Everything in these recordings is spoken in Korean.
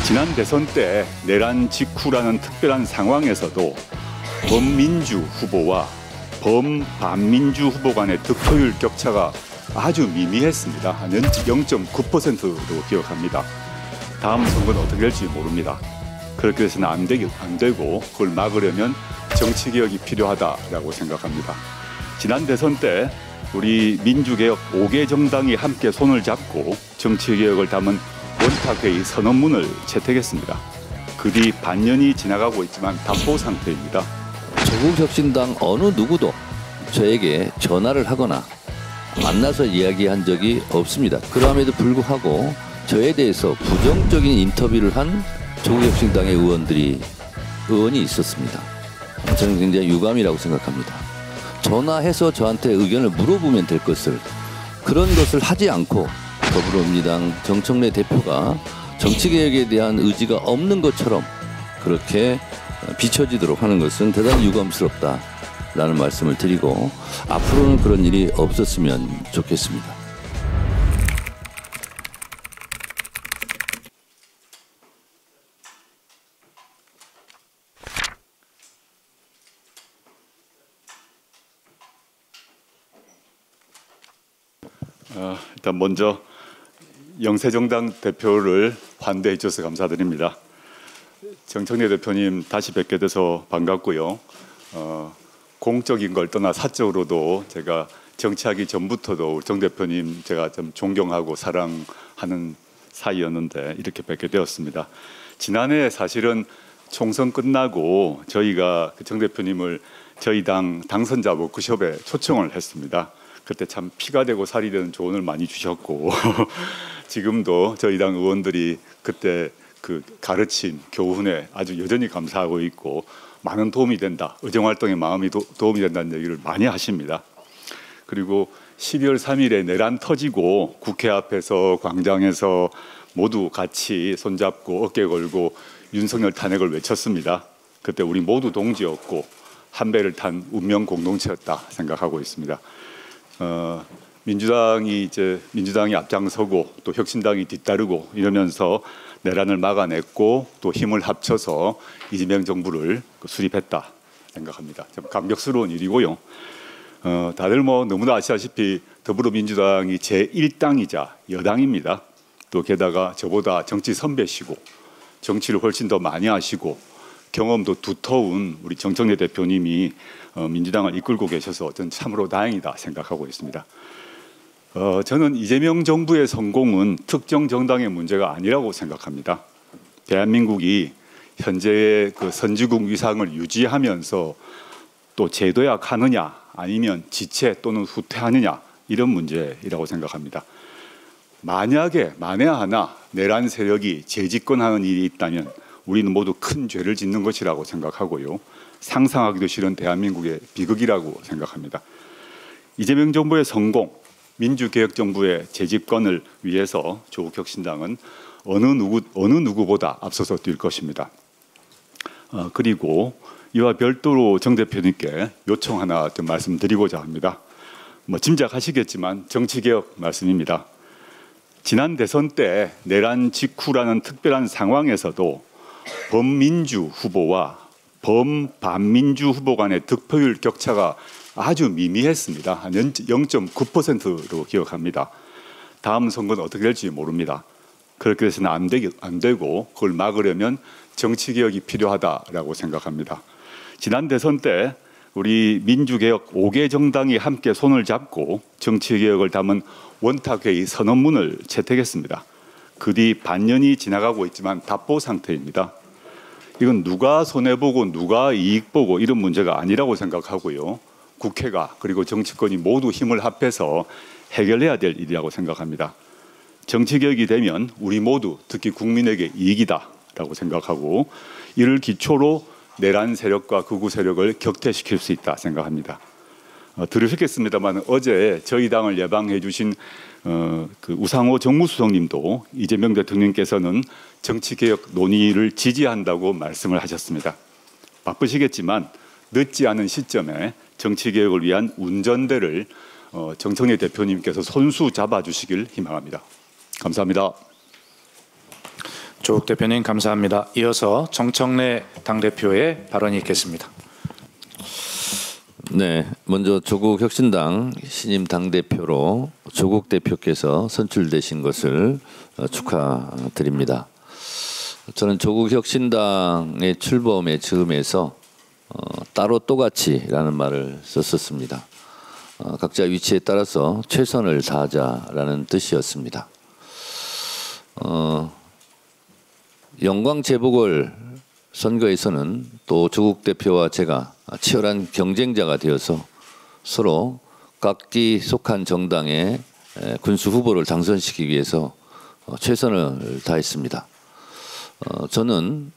지난 대선 때 내란 직후라는 특별한 상황에서도 범민주 후보와 범반민주 후보 간의 득표율 격차가 아주 미미했습니다. 한 0.9%로 기억합니다. 다음 선거는 어떻게 될지 모릅니다. 그렇게 해서는 안 되고 그걸 막으려면 정치개혁이 필요하다라고 생각합니다. 지난 대선 때 우리 민주개혁 5개 정당이 함께 손을 잡고 정치개혁을 담은 원탁회의 선언문을 채택했습니다. 그 뒤 반년이 지나가고 있지만 답보 상태입니다. 조국혁신당 어느 누구도 저에게 전화를 하거나 만나서 이야기한 적이 없습니다. 그럼에도 불구하고 저에 대해서 부정적인 인터뷰를 한 조국혁신당의 의원이 있었습니다. 저는 굉장히 유감이라고 생각합니다. 전화해서 저한테 의견을 물어보면 될 것을, 그런 것을 하지 않고 더불어민주당 정청래 대표가 정치개혁에 대한 의지가 없는 것처럼 그렇게 비춰지도록 하는 것은 대단히 유감스럽다라는 말씀을 드리고, 앞으로는 그런 일이 없었으면 좋겠습니다. 일단 먼저 영세정당 대표를 환대해 주셔서 감사드립니다. 정청래 대표님 다시 뵙게 돼서 반갑고요. 공적인 걸 떠나 사적으로도 제가 정치하기 전부터도 정 대표님 제가 좀 존경하고 사랑하는 사이였는데 이렇게 뵙게 되었습니다. 지난해 사실은 총선 끝나고 저희가 정 대표님을 저희 당 당선자 워크숍에 초청을 했습니다. 그때 참 피가 되고 살이 되는 조언을 많이 주셨고 지금도 저희 당 의원들이 그때 그 가르친 교훈에 아주 여전히 감사하고 있고 많은 도움이 된다, 의정활동에 마음이 도움이 된다는 얘기를 많이 하십니다. 그리고 12월 3일에 내란 터지고 국회 앞에서 광장에서 모두 같이 손잡고 어깨 걸고 윤석열 탄핵을 외쳤습니다. 그때 우리 모두 동지였고 한 배를 탄 운명 공동체였다 생각하고 있습니다. 민주당이 앞장서고 또 혁신당이 뒤따르고 이러면서 내란을 막아냈고 또 힘을 합쳐서 이재명 정부를 수립했다 생각합니다. 좀 감격스러운 일이고요. 다들 너무나 아시다시피 더불어민주당이 제1당이자 여당입니다. 또 게다가 저보다 정치 선배시고 정치를 훨씬 더 많이 하시고 경험도 두터운 우리 정청래 대표님이 민주당을 이끌고 계셔서 저는 참으로 다행이다 생각하고 있습니다. 저는 이재명 정부의 성공은 특정 정당의 문제가 아니라고 생각합니다. 대한민국이 현재의 그 선진국 위상을 유지하면서 또 재도약하느냐 아니면 지체 또는 후퇴하느냐 이런 문제이라고 생각합니다. 만에 하나 내란 세력이 재집권하는 일이 있다면 우리는 모두 큰 죄를 짓는 것이라고 생각하고요. 상상하기도 싫은 대한민국의 비극이라고 생각합니다. 이재명 정부의 성공, 민주개혁정부의 재집권을 위해서 조국혁신당은 어느 누구보다 앞서서 뛸 것입니다. 그리고 이와 별도로 정 대표님께 요청 하나 좀 말씀드리고자 합니다. 짐작하시겠지만 정치개혁 말씀입니다. 지난 대선 때 내란 직후라는 특별한 상황에서도 범민주 후보와 범반민주 후보 간의 득표율 격차가 아주 미미했습니다. 한 0.9%로 기억합니다. 다음 선거는 어떻게 될지 모릅니다. 그렇게 해서는 안 되고 그걸 막으려면 정치개혁이 필요하다라고 생각합니다. 지난 대선 때 우리 민주개혁 5개 정당이 함께 손을 잡고 정치개혁을 담은 원탁회의 선언문을 채택했습니다. 그 뒤 반년이 지나가고 있지만 답보 상태입니다. 이건 누가 손해보고 누가 이익보고 이런 문제가 아니라고 생각하고요. 국회가 그리고 정치권이 모두 힘을 합해서 해결해야 될 일이라고 생각합니다. 정치개혁이 되면 우리 모두 특히 국민에게 이익이다라고 생각하고 이를 기초로 내란 세력과 극우 세력을 격퇴시킬 수 있다 생각합니다. 들으셨겠습니다만 어제 저희 당을 예방해 주신 그 우상호 정무수석님도 이재명 대통령께서는 정치개혁 논의를 지지한다고 말씀을 하셨습니다. 바쁘시겠지만 늦지 않은 시점에 정치개혁을 위한 운전대를 정청래 대표님께서 손수 잡아주시길 희망합니다. 감사합니다. 조국 대표님 감사합니다. 이어서 정청래 당대표의 발언이 있겠습니다. 네, 먼저 조국 혁신당 신임 당대표로 조국 대표께서 선출되신 것을 축하드립니다. 저는 조국 혁신당의 출범의 즈음에서 따로 또같이라는 말을 썼었습니다. 각자 위치에 따라서 최선을 다하자라는 뜻이었습니다. 영광 재보궐 선거에서는 또 조국 대표와 제가 치열한 경쟁자가 되어서 서로 각기 속한 정당의 군수 후보를 당선시키기 위해서 최선을 다했습니다. 저는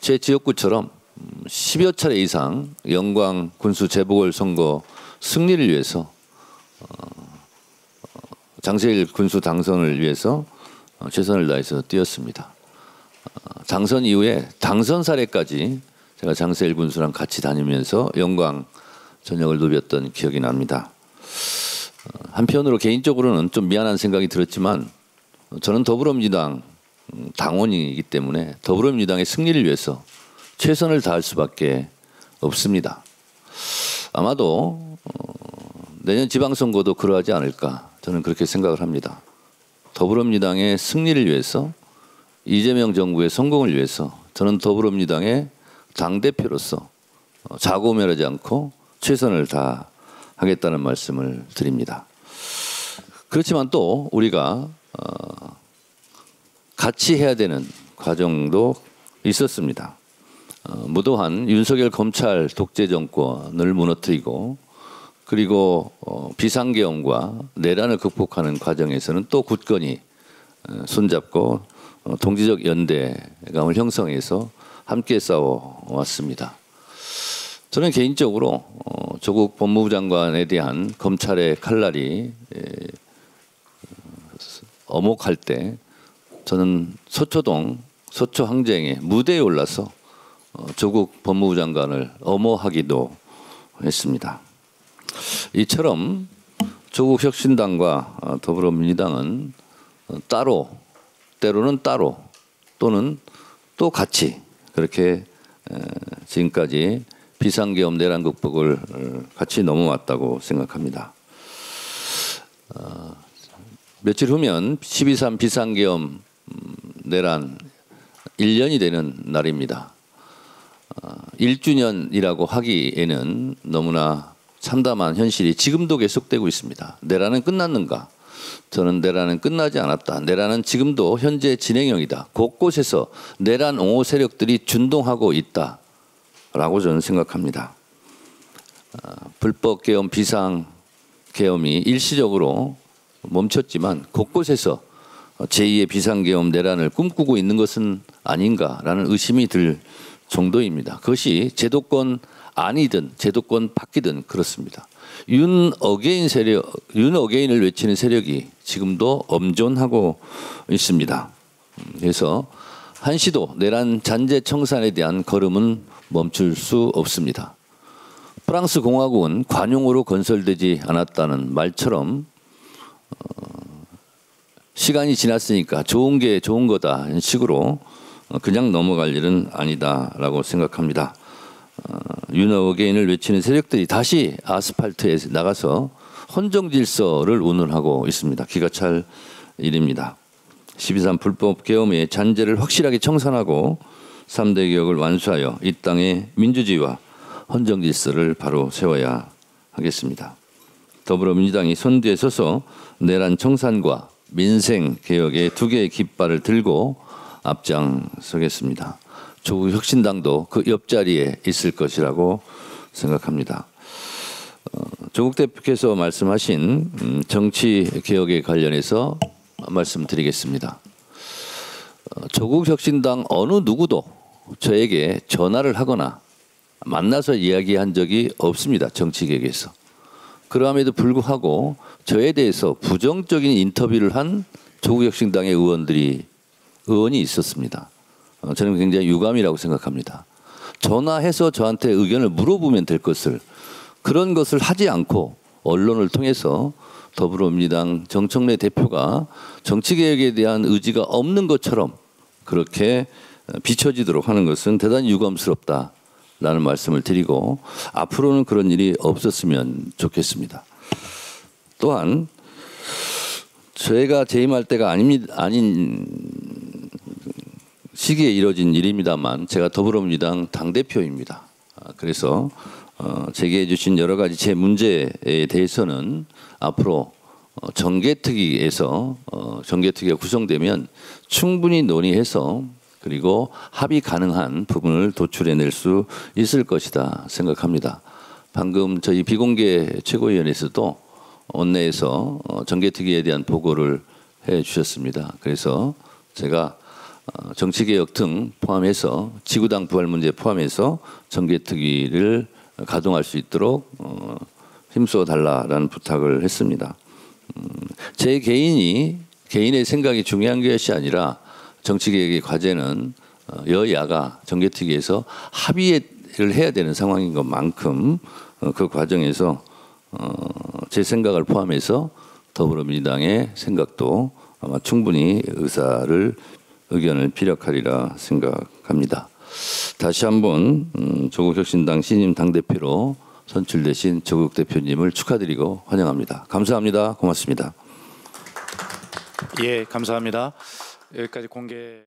제 지역구처럼 10여 차례 이상 영광 군수 재보궐 선거 승리를 위해서 장세일 군수 당선을 위해서 최선을 다해서 뛰었습니다. 당선 이후에 당선 사례까지 제가 장세일 군수랑 같이 다니면서 영광 전역을 누볐던 기억이 납니다. 한편으로 개인적으로는 좀 미안한 생각이 들었지만 저는 더불어민주당 당원이기 때문에 더불어민주당의 승리를 위해서 최선을 다할 수밖에 없습니다. 아마도 내년 지방선거도 그러하지 않을까 저는 그렇게 생각을 합니다. 더불어민주당의 승리를 위해서 이재명 정부의 성공을 위해서 저는 더불어민주당의 당대표로서 자고면하지 않고 최선을 다하겠다는 말씀을 드립니다. 그렇지만 또 우리가 같이 해야 되는 과정도 있었습니다. 무도한 윤석열 검찰 독재 정권을 무너뜨리고 그리고 비상계엄과 내란을 극복하는 과정에서는 또 굳건히 손잡고 동지적 연대감을 형성해서 함께 싸워왔습니다. 저는 개인적으로 조국 법무부 장관에 대한 검찰의 칼날이 어목할 때 저는 서초동 서초항쟁의 무대에 올라서 조국 법무부 장관을 엄호하기도 했습니다. 이처럼 조국 혁신당과 더불어민주당은 따로 때로는 따로 또는 또 같이 그렇게 지금까지 비상계엄 내란 극복을 같이 넘어왔다고 생각합니다. 며칠 후면 12.3 비상계엄 내란 1년이 되는 날입니다. 1주년이라고 하기에는 너무나 참담한 현실이 지금도 계속되고 있습니다. 내란은 끝났는가? 저는 내란은 끝나지 않았다. 내란은 지금도 현재 진행형이다. 곳곳에서 내란 옹호 세력들이 준동하고 있다라고 저는 생각합니다. 불법 계엄 비상 계엄이 일시적으로 멈췄지만 곳곳에서 제2의 비상계엄 내란을 꿈꾸고 있는 것은 아닌가라는 의심이 들 정도입니다. 그것이 제도권 아니든 제도권 밖이든 그렇습니다. 윤 어게인을 외치는 세력이 지금도 엄존하고 있습니다. 그래서 한시도 내란 잔재 청산에 대한 걸음은 멈출 수 없습니다. 프랑스 공화국은 관용으로 건설되지 않았다는 말처럼 시간이 지났으니까 좋은 게 좋은 거다 이런 식으로 그냥 넘어갈 일은 아니다라고 생각합니다. 윤 어게인을 외치는 세력들이 다시 아스팔트에 나가서 헌정 질서를 운운하고 있습니다. 기가 찰 일입니다. 12.3 불법 계엄의 잔재를 확실하게 청산하고 3대 개혁을 완수하여 이 땅의 민주주의와 헌정 질서를 바로 세워야 하겠습니다. 더불어민주당이 선두에 서서 내란 청산과 민생 개혁의 두 개의 깃발을 들고 앞장서겠습니다. 조국 혁신당도 그 옆자리에 있을 것이라고 생각합니다. 조국 대표께서 말씀하신 정치 개혁에 관련해서 말씀드리겠습니다. 조국 혁신당 어느 누구도 저에게 전화를 하거나 만나서 이야기한 적이 없습니다. 정치 개혁에서. 그럼에도 불구하고 저에 대해서 부정적인 인터뷰를 한 조국 혁신당의 의원이 있었습니다. 저는 굉장히 유감이라고 생각합니다. 전화해서 저한테 의견을 물어보면 될 것을 그런 것을 하지 않고 언론을 통해서 더불어민주당 정청래 대표가 정치개혁에 대한 의지가 없는 것처럼 그렇게 비춰지도록 하는 것은 대단히 유감스럽다라는 말씀을 드리고 앞으로는 그런 일이 없었으면 좋겠습니다. 또한 제가 재임할 때가 아닌 시기에 이뤄진 일입니다만 제가 더불어민주당 당대표입니다. 그래서 제기해 주신 여러 가지 제 문제에 대해서는 앞으로 정개특위에서 정개특위가 구성되면 충분히 논의해서 그리고 합의 가능한 부분을 도출해낼 수 있을 것이다 생각합니다. 방금 저희 비공개 최고위원회에서도 원내에서 정개특위에 대한 보고를 해 주셨습니다. 그래서 제가 정치개혁 등 포함해서 지구당 부활 문제 포함해서 정개특위를 가동할 수 있도록 힘써 달라라는 부탁을 했습니다. 제 개인의 생각이 중요한 것이 아니라 정치개혁의 과제는 여야가 정개특위에서 합의를 해야 되는 상황인 것만큼 그 과정에서 제 생각을 포함해서 더불어민주당의 생각도 아마 충분히 의견을 피력하리라 생각합니다. 다시 한번 조국혁신당 신임 당대표로 선출되신 조국 대표님을 축하드리고 환영합니다. 감사합니다. 고맙습니다. 예, 감사합니다. 여기까지 공개.